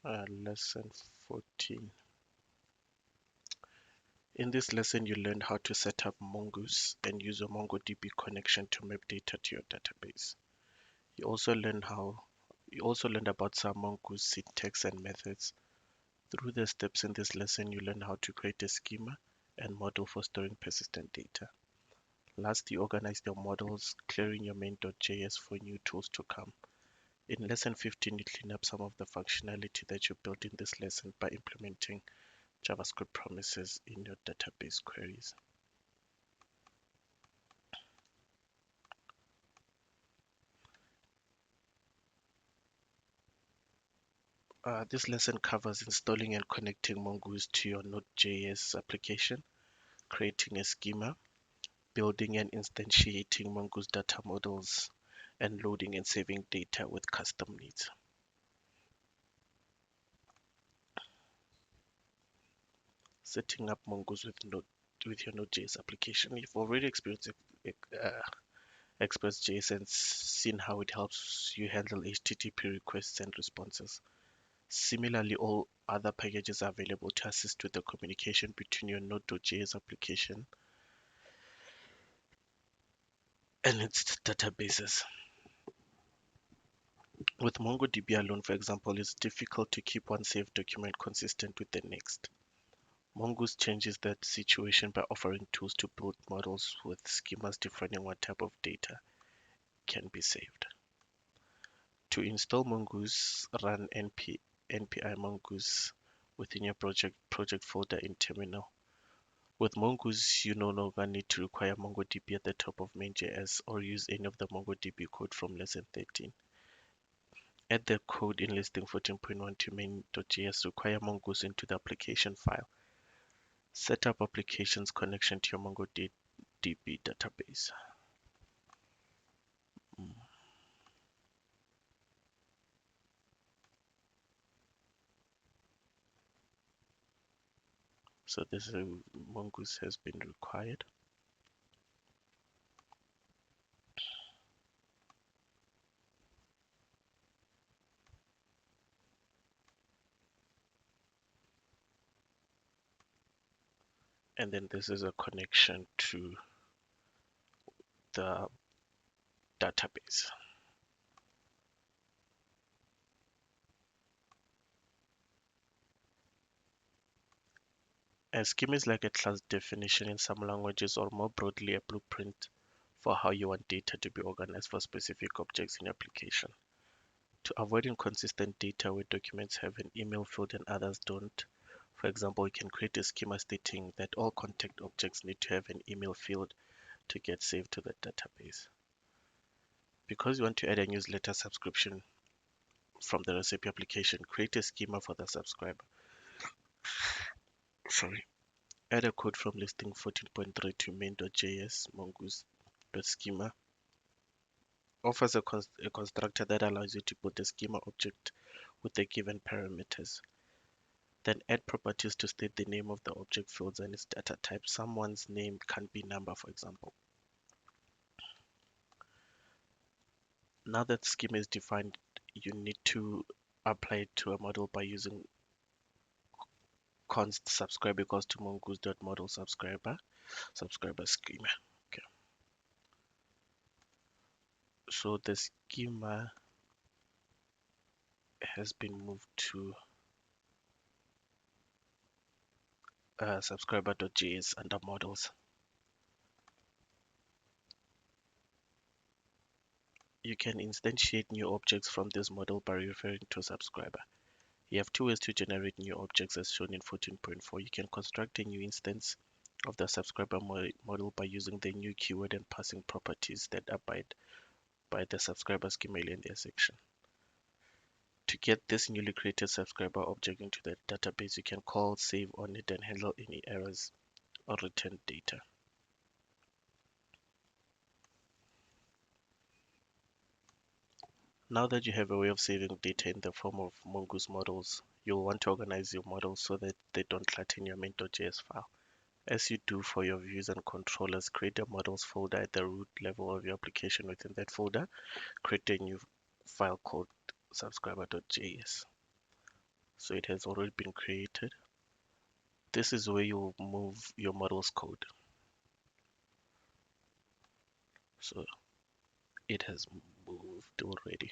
Lesson 14. In this lesson, you learned how to set up Mongoose and use a MongoDB connection to map data to your database. You also learned about some Mongoose syntax and methods. Through the steps in this lesson, you learned how to create a schema and model for storing persistent data. Last, you organized your models, clearing your main.js for new tools to come. In lesson 15, you clean up some of the functionality that you built in this lesson by implementing JavaScript promises in your database queries. This lesson covers installing and connecting Mongoose to your Node.js application, creating a schema, building and instantiating Mongoose data models, and loading and saving data with custom needs. Setting up Mongoose with your Node.js application. You've already experienced Express.js and seen how it helps you handle HTTP requests and responses. Similarly, all other packages are available to assist with the communication between your Node.js application and its databases. With MongoDB alone, for example, it's difficult to keep one saved document consistent with the next. Mongoose changes that situation by offering tools to build models with schemas defining what type of data can be saved. To install Mongoose, run npm mongoose within your project folder in terminal. With Mongoose, you no longer need to require MongoDB at the top of main.js or use any of the MongoDB code from lesson 13. Add the code in listing 14.1 to main.js, require Mongoose into the application file. Set up applications connection to your MongoDB database. So this is Mongoose has been required. And then this is a connection to the database. A schema is like a class definition in some languages, or more broadly, a blueprint for how you want data to be organized for specific objects in your application. To avoid inconsistent data where documents have an email field and others don't, for example, you can create a schema stating that all contact objects need to have an email field to get saved to the database. Because you want to add a newsletter subscription from the recipe application, create a schema for the subscriber. Sorry. Add a code from listing 14.3 to main.js mongoose.schema. Offers a constructor that allows you to put a schema object with the given parameters. Then add properties to state the name of the object fields and its data type. Someone's name can be number, for example. Now that schema is defined, you need to apply it to a model by using const subscribe equals to mongoose.model subscriber schema. Okay. So the schema has been moved to subscriber.js under models. You can instantiate new objects from this model by referring to subscriber. You have two ways to generate new objects as shown in 14.4. You can construct a new instance of the subscriber model by using the new keyword and passing properties that abide by the subscriber schema in their section. To get this newly created subscriber object into the database, you can call save on it and handle any errors or return data. Now that you have a way of saving data in the form of Mongoose models, you'll want to organize your models so that they don't clutter in your main.js file. As you do for your views and controllers, create a models folder at the root level of your application. Within that folder, create a new file called subscriber.js. So it has already been created. This is where you move your model's code. So it has moved already.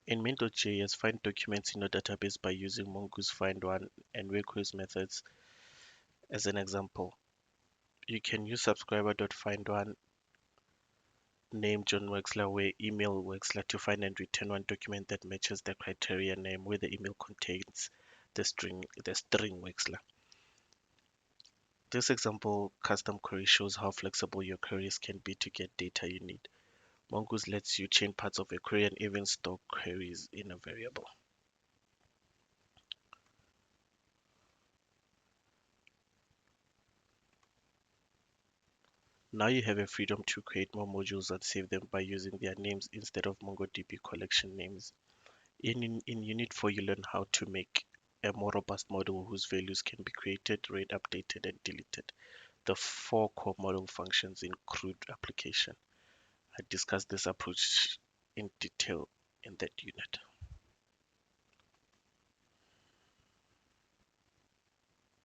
In main.js, find documents in your database by using Mongoose find one and request methods as an example. You can use subscriber.findOne name John Wexler where email Wexler to find and return one document that matches the criteria name where the email contains the string Wexler. This example custom query shows how flexible your queries can be to get data you need. Mongoose lets you chain parts of a query and even store queries in a variable. Now you have a freedom to create more modules and save them by using their names instead of MongoDB collection names. In Unit 4, you learn how to make a more robust model whose values can be created, read, updated, and deleted. The four core model functions in CRUD application. I discussed this approach in detail in that unit.